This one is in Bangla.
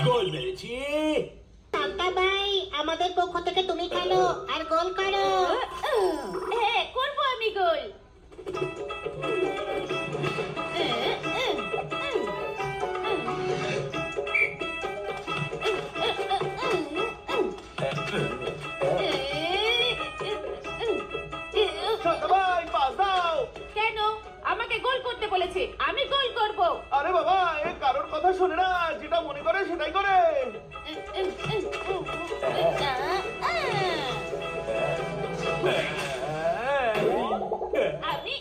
গোল মেরেছি। সান্তা ভাই, আমাদের পক্ষ থেকে তুমি খেলো আর গোল করো। হ্যাঁ, করবো আমি গোল। সান্তা ভাই, পাস দাও। কেন? আমাকে গোল করতে বলেছে, আমি গোল করব। আরে বাবা, এ কারোর কথা শোনে না, যেটা মনে করে সেটাই করে। আমি